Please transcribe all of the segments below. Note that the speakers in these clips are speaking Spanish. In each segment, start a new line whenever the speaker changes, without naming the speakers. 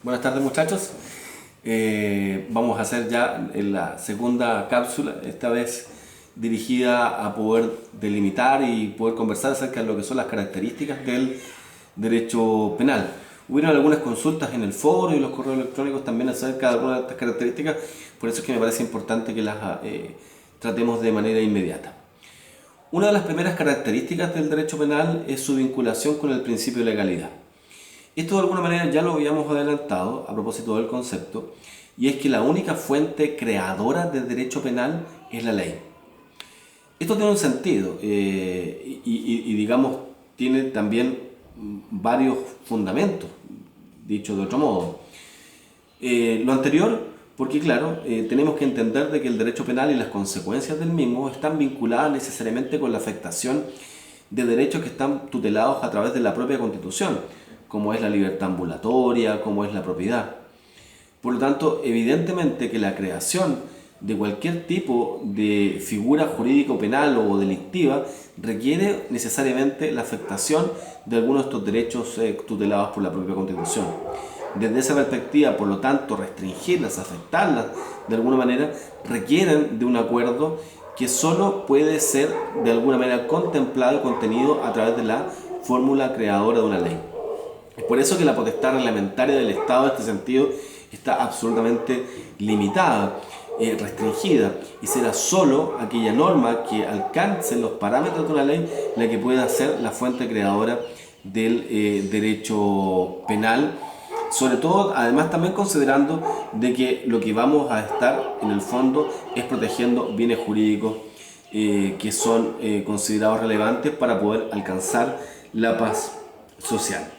Buenas tardes, muchachos. Vamos a hacer ya en la segunda cápsula, esta vez dirigida a poder delimitar y poder conversar acerca de lo que son las características del derecho penal. Hubieron algunas consultas en el foro y los correos electrónicos también acerca de algunas de estas características, por eso es que me parece importante que las tratemos de manera inmediata. Una de las primeras características del derecho penal es su vinculación con el principio de legalidad. Esto de alguna manera ya lo habíamos adelantado a propósito del concepto, y es que la única fuente creadora del derecho penal es la ley. Esto tiene un sentido y digamos tiene también varios fundamentos, dicho de otro modo. Lo anterior, porque claro, tenemos que entender de que el derecho penal y las consecuencias del mismo están vinculadas necesariamente con la afectación de derechos que están tutelados a través de la propia Constitución, como es la libertad ambulatoria, como es la propiedad. Por lo tanto, evidentemente que la creación de cualquier tipo de figura jurídico penal o delictiva requiere necesariamente la afectación de algunos de estos derechos tutelados por la propia Constitución. Desde esa perspectiva, por lo tanto, restringirlas, afectarlas de alguna manera, requieren de un acuerdo que solo puede ser de alguna manera contemplado y contenido a través de la fórmula creadora de una ley. Es por eso que la potestad reglamentaria del Estado en este sentido está absolutamente limitada, restringida, y será solo aquella norma que alcance los parámetros de una ley la que pueda ser la fuente creadora del derecho penal, sobre todo además también considerando de que lo que vamos a estar en el fondo es protegiendo bienes jurídicos que son considerados relevantes para poder alcanzar la paz social.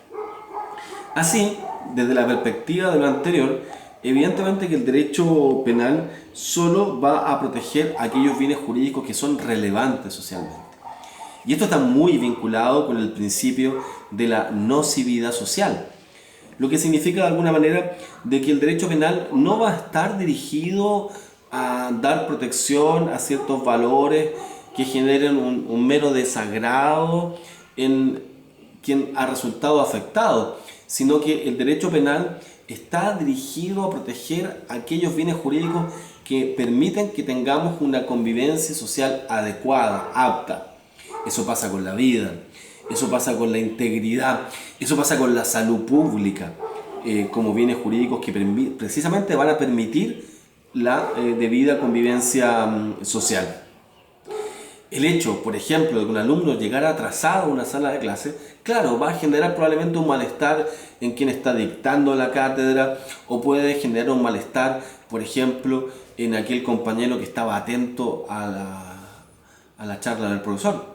Así, desde la perspectiva de lo anterior, evidentemente que el derecho penal solo va a proteger aquellos bienes jurídicos que son relevantes socialmente. Y esto está muy vinculado con el principio de la nocividad social, lo que significa de alguna manera de que el derecho penal no va a estar dirigido a dar protección a ciertos valores que generen un mero desagrado en quien ha resultado afectado, sino que el derecho penal está dirigido a proteger aquellos bienes jurídicos que permiten que tengamos una convivencia social adecuada, apta. Eso pasa con la vida, eso pasa con la integridad, eso pasa con la salud pública, como bienes jurídicos que precisamente van a permitir la debida convivencia social. El hecho, por ejemplo, de que un alumno llegara atrasado a una sala de clase, claro, va a generar probablemente un malestar en quien está dictando la cátedra, o puede generar un malestar, por ejemplo, en aquel compañero que estaba atento a la charla del profesor.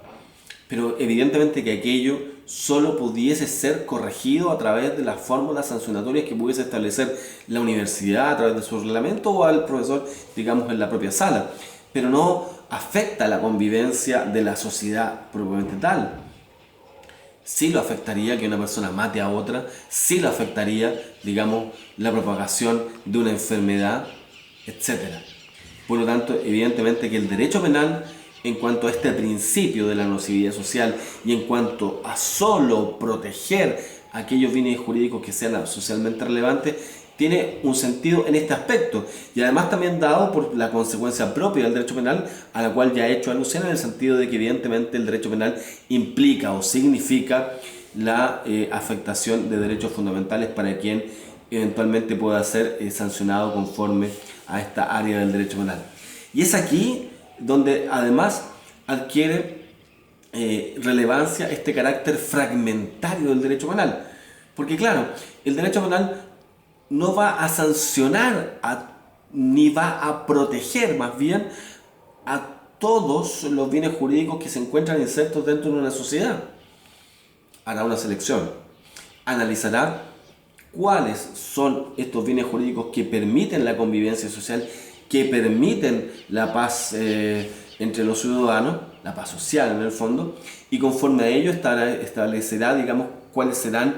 Pero evidentemente que aquello solo pudiese ser corregido a través de las fórmulas sancionatorias que pudiese establecer la universidad a través de su reglamento o al profesor, digamos, en la propia sala. Pero no afecta la convivencia de la sociedad propiamente tal. Sí lo afectaría que una persona mate a otra, sí lo afectaría, digamos, la propagación de una enfermedad, etcétera. Por lo tanto, evidentemente que el derecho penal, en cuanto a este principio de la nocividad social y en cuanto a solo proteger aquellos bienes jurídicos que sean socialmente relevantes, tiene un sentido en este aspecto, y además también dado por la consecuencia propia del derecho penal, a la cual ya he hecho alusión, en el sentido de que evidentemente el derecho penal implica o significa la afectación de derechos fundamentales para quien eventualmente pueda ser sancionado conforme a esta área del derecho penal. Y es aquí donde además adquiere relevancia este carácter fragmentario del derecho penal, porque claro, el derecho penal no va a sancionar ni va a proteger más bien a todos los bienes jurídicos que se encuentran insertos dentro de una sociedad. Hará una selección, analizará cuáles son estos bienes jurídicos que permiten la convivencia social, que permiten la paz entre los ciudadanos, la paz social en el fondo, y conforme a ello establecerá, digamos, cuáles serán,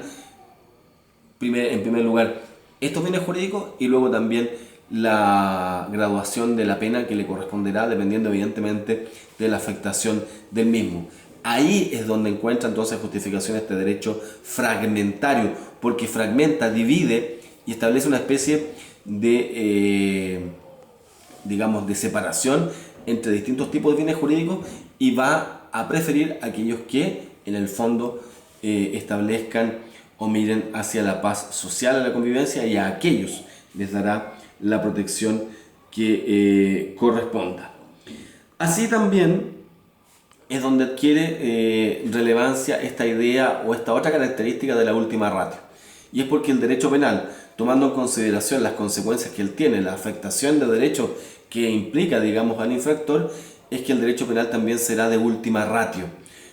en primer lugar, estos bienes jurídicos, y luego también la graduación de la pena que le corresponderá dependiendo evidentemente de la afectación del mismo. Ahí es donde encuentra entonces justificación este derecho fragmentario, porque fragmenta, divide y establece una especie de, digamos, de separación entre distintos tipos de bienes jurídicos y va a preferir aquellos que en el fondo establezcan o miren hacia la paz social, a la convivencia, y a aquellos les dará la protección que corresponda. Así también es donde adquiere relevancia esta idea o esta otra característica de la última ratio. Y es porque el derecho penal, tomando en consideración las consecuencias que él tiene, la afectación de derechos que implica, digamos, al infractor, es que el derecho penal también será de última ratio.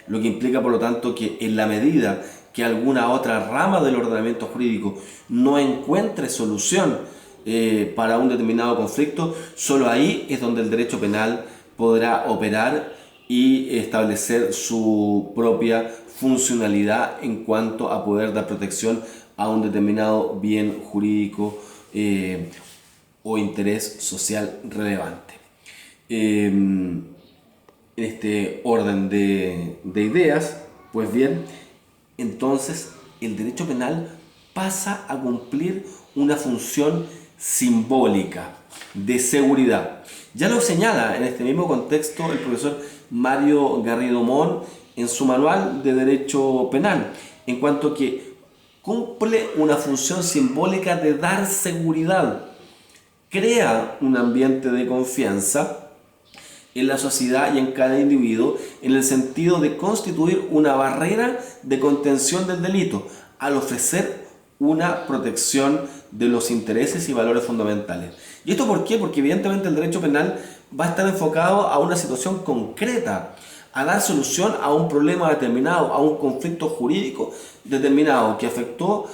Lo que implica, por lo tanto, que en la medida que alguna otra rama del ordenamiento jurídico no encuentre solución para un determinado conflicto, solo ahí es donde el derecho penal podrá operar y establecer su propia funcionalidad en cuanto a poder dar protección a un determinado bien jurídico o interés social relevante. En este orden de ideas, pues bien, entonces el derecho penal pasa a cumplir una función simbólica de seguridad. Ya lo señala en este mismo contexto el profesor Mario Garrido Mon en su manual de Derecho Penal, en cuanto que cumple una función simbólica de dar seguridad, crea un ambiente de confianza en la sociedad y en cada individuo, en el sentido de constituir una barrera de contención del delito, al ofrecer una protección de los intereses y valores fundamentales. ¿Y esto por qué? Porque evidentemente el derecho penal va a estar enfocado a una situación concreta, a dar solución a un problema determinado, a un conflicto jurídico determinado que afectó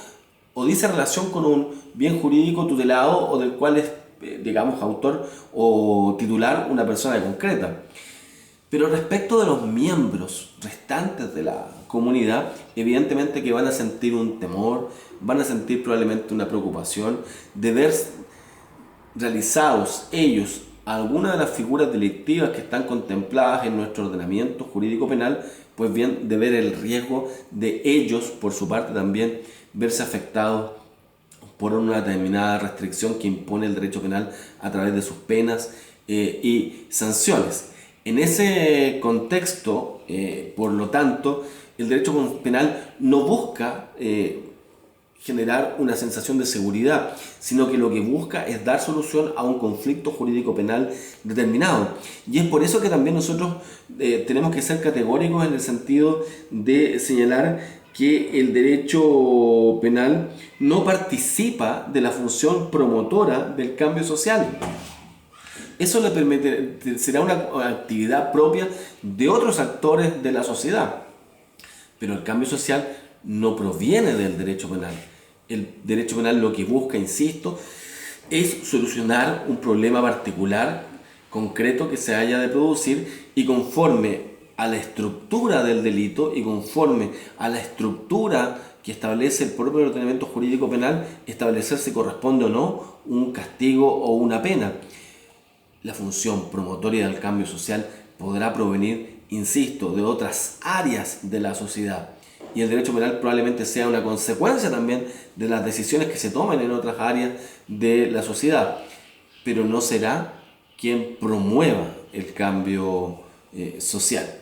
o dice relación con un bien jurídico tutelado o del cual es, digamos, autor o titular una persona concreta. Pero respecto de los miembros restantes de la comunidad, evidentemente que van a sentir un temor, van a sentir probablemente una preocupación de ver realizados ellos algunas de las figuras delictivas que están contempladas en nuestro ordenamiento jurídico penal, pues bien, de ver el riesgo de ellos, por su parte también, verse afectados por una determinada restricción que impone el derecho penal a través de sus penas y sanciones. En ese contexto, por lo tanto, el derecho penal no busca generar una sensación de seguridad, sino que lo que busca es dar solución a un conflicto jurídico penal determinado. Y es por eso que también nosotros tenemos que ser categóricos en el sentido de señalar que el derecho penal no participa de la función promotora del cambio social. Eso le permite, será una actividad propia de otros actores de la sociedad. Pero el cambio social no proviene del derecho penal. El derecho penal lo que busca, insisto, es solucionar un problema particular, concreto, que se haya de producir, y conforme a la estructura del delito y conforme a la estructura que establece el propio ordenamiento jurídico penal, establecer si corresponde o no un castigo o una pena. La función promotoria del cambio social podrá provenir, insisto, de otras áreas de la sociedad. Y el derecho penal probablemente sea una consecuencia también de las decisiones que se tomen en otras áreas de la sociedad. Pero no será quien promueva el cambio social.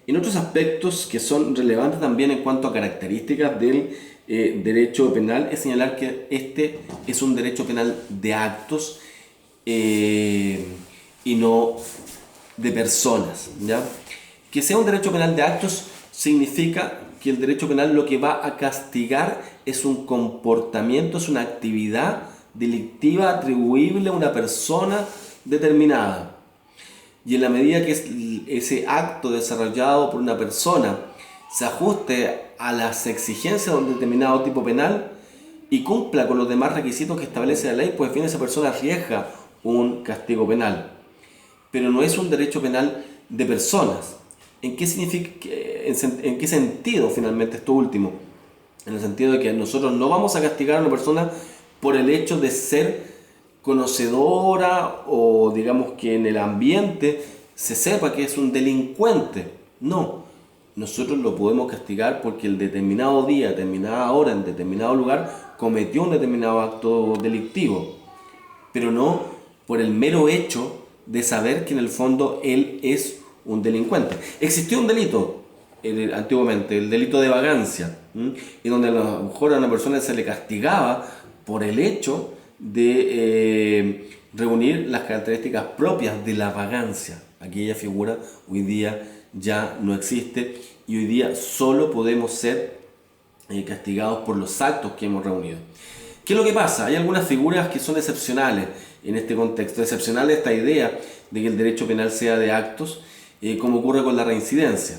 En otros aspectos que son relevantes también en cuanto a características del derecho penal, es señalar que este es un derecho penal de actos y no de personas, ¿ya? Que sea un derecho penal de actos significa que el derecho penal lo que va a castigar es un comportamiento, es una actividad delictiva atribuible a una persona determinada. Y en la medida que ese acto desarrollado por una persona se ajuste a las exigencias de un determinado tipo penal y cumpla con los demás requisitos que establece la ley, pues bien, esa persona arriesga un castigo penal. Pero no es un derecho penal de personas. ¿En qué sentido finalmente esto último? En el sentido de que nosotros no vamos a castigar a una persona por el hecho de ser conocedora o digamos que en el ambiente se sepa que es un delincuente. No, nosotros lo podemos castigar porque el determinado día, determinada hora, en determinado lugar, cometió un determinado acto delictivo, pero no por el mero hecho de saber que en el fondo él es un delincuente. Existió un delito antiguamente, el delito de vagancia, y donde a lo mejor a una persona se le castigaba por el hecho de reunir las características propias de la vagancia. Aquella figura hoy día ya no existe y hoy día solo podemos ser castigados por los actos que hemos reunido. ¿Qué es lo que pasa? Hay algunas figuras que son excepcionales en este contexto. Excepcional esta idea de que el derecho penal sea de actos, como ocurre con la reincidencia.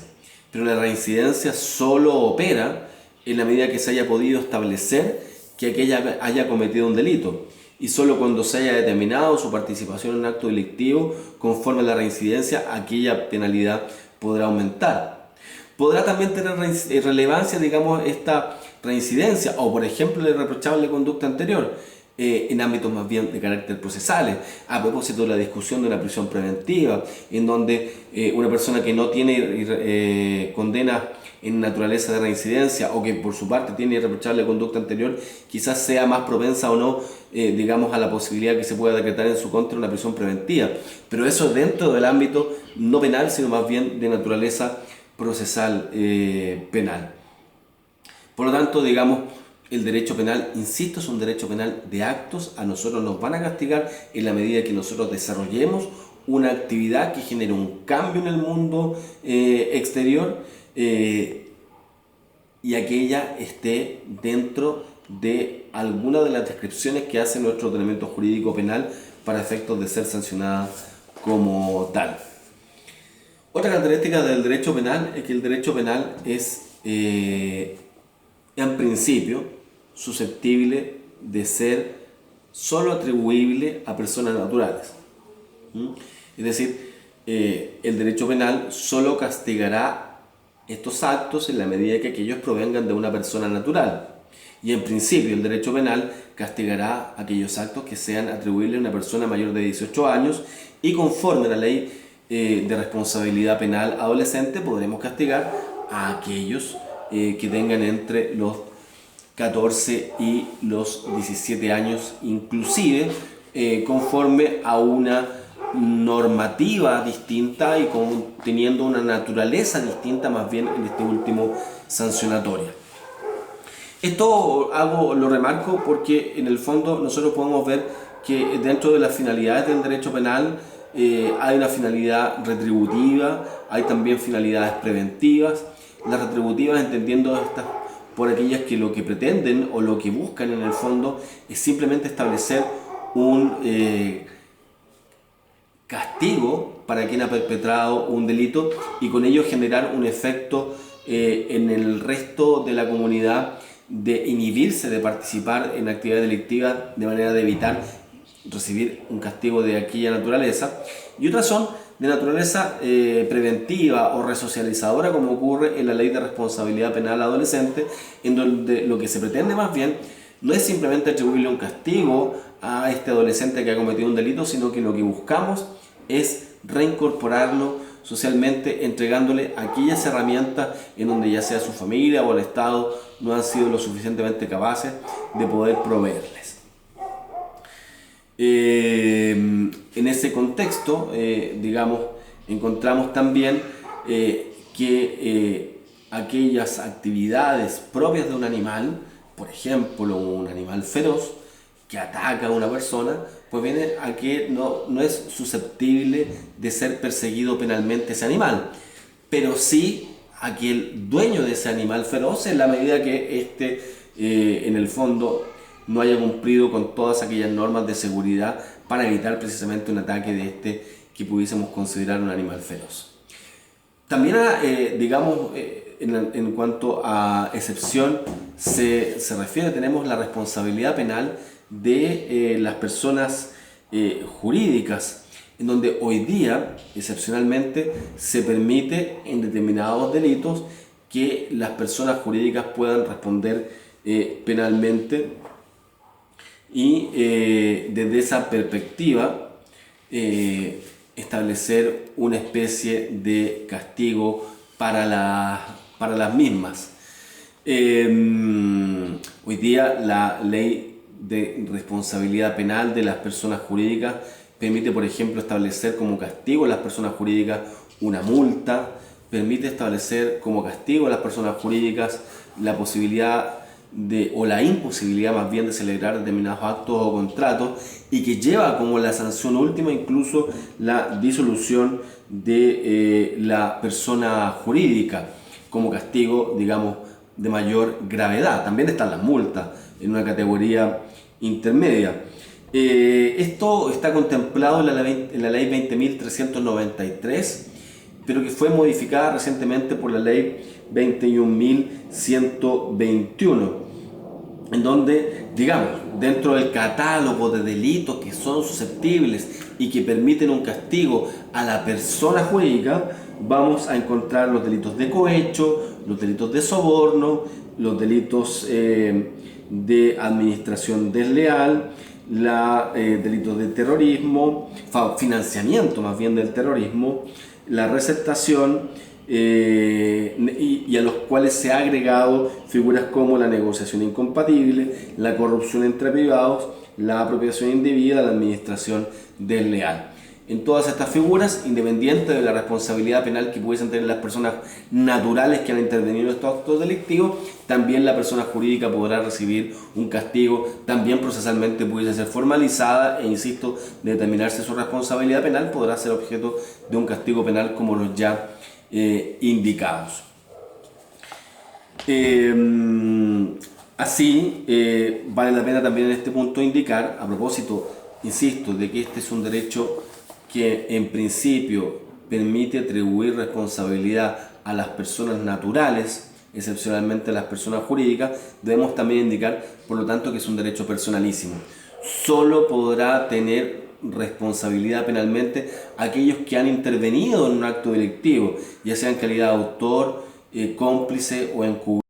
Pero la reincidencia solo opera en la medida que se haya podido establecer que aquella haya cometido un delito. Y solo cuando se haya determinado su participación en un acto delictivo, conforme a la reincidencia, aquella penalidad podrá aumentar. Podrá también tener relevancia, digamos, esta reincidencia o, por ejemplo, la irreprochable conducta anterior en ámbitos más bien de carácter procesales. A propósito de la discusión de una prisión preventiva, en donde una persona que no tiene condena en naturaleza de reincidencia o que por su parte tiene irreprochable conducta anterior, quizás sea más propensa o no, digamos, a la posibilidad que se pueda decretar en su contra una prisión preventiva. Pero eso dentro del ámbito no penal, sino más bien de naturaleza procesal penal. Por lo tanto, digamos, el derecho penal, insisto, es un derecho penal de actos. A nosotros nos van a castigar en la medida que nosotros desarrollemos una actividad que genere un cambio en el mundo exterior y aquella esté dentro de alguna de las descripciones que hace nuestro ordenamiento jurídico penal para efectos de ser sancionada como tal. Otra característica del derecho penal es que el derecho penal es, en principio, susceptible de ser solo atribuible a personas naturales. Es decir, el derecho penal solo castigará estos actos en la medida que aquellos provengan de una persona natural. Y en principio el derecho penal castigará aquellos actos que sean atribuibles a una persona mayor de 18 años y conforme a la ley de responsabilidad penal adolescente podremos castigar a aquellos que tengan entre los 14 y los 17 años, inclusive conforme a una normativa distinta y teniendo una naturaleza distinta más bien en este último sancionatoria. Esto lo remarco porque en el fondo nosotros podemos ver que dentro de las finalidades del derecho penal hay una finalidad retributiva, hay también finalidades preventivas. Las retributivas entendiendo estas por aquellas que lo que pretenden o lo que buscan en el fondo es simplemente establecer un castigo para quien ha perpetrado un delito y con ello generar un efecto en el resto de la comunidad de inhibirse de participar en actividades delictivas de manera de evitar recibir un castigo de aquella naturaleza, y otras son de naturaleza preventiva o resocializadora, como ocurre en la Ley de Responsabilidad Penal Adolescente, en donde lo que se pretende más bien no es simplemente atribuirle un castigo a este adolescente que ha cometido un delito, sino que lo que buscamos es reincorporarlo socialmente, entregándole aquellas herramientas en donde ya sea su familia o el Estado no han sido lo suficientemente capaces de poder proveerles. En ese contexto, digamos, encontramos también que aquellas actividades propias de un animal, por ejemplo, un animal feroz que ataca a una persona, pues viene a que no es susceptible de ser perseguido penalmente ese animal, pero sí a que el dueño de ese animal feroz, en la medida que éste, en el fondo, no haya cumplido con todas aquellas normas de seguridad para evitar precisamente un ataque de este que pudiésemos considerar un animal feroz. También, digamos, en cuanto a excepción se refiere, tenemos la responsabilidad penal de las personas jurídicas, en donde hoy día, excepcionalmente, se permite en determinados delitos que las personas jurídicas puedan responder penalmente. Y desde esa perspectiva establecer una especie de castigo para las mismas. Hoy día la ley de responsabilidad penal de las personas jurídicas permite, por ejemplo, establecer como castigo a las personas jurídicas una multa, permite establecer como castigo a las personas jurídicas la posibilidad o la imposibilidad más bien de celebrar determinados actos o contratos, y que lleva como la sanción última incluso la disolución de la persona jurídica como castigo, digamos, de mayor gravedad. También están las multas en una categoría intermedia. Esto está contemplado en la ley 20.393, pero que fue modificada recientemente por la ley 21.121, en donde, digamos, dentro del catálogo de delitos que son susceptibles y que permiten un castigo a la persona jurídica, vamos a encontrar los delitos de cohecho, los delitos de soborno, los delitos de administración desleal, delitos de terrorismo, financiamiento más bien del terrorismo, la receptación, y a los cuales se ha agregado figuras como la negociación incompatible, la corrupción entre privados, la apropiación indebida, la administración desleal. En todas estas figuras, independiente de la responsabilidad penal que pudiesen tener las personas naturales que han intervenido en estos actos delictivos, también la persona jurídica podrá recibir un castigo, también procesalmente pudiese ser formalizada, e insisto, de determinarse su responsabilidad penal, podrá ser objeto de un castigo penal como los ya indicados. Así, vale la pena también en este punto indicar, a propósito, insisto, de que este es un derecho que en principio permite atribuir responsabilidad a las personas naturales, excepcionalmente a las personas jurídicas, debemos también indicar, por lo tanto, que es un derecho personalísimo. Solo podrá tener responsabilidad penalmente aquellos que han intervenido en un acto delictivo, ya sea en calidad de autor, cómplice o encubierto.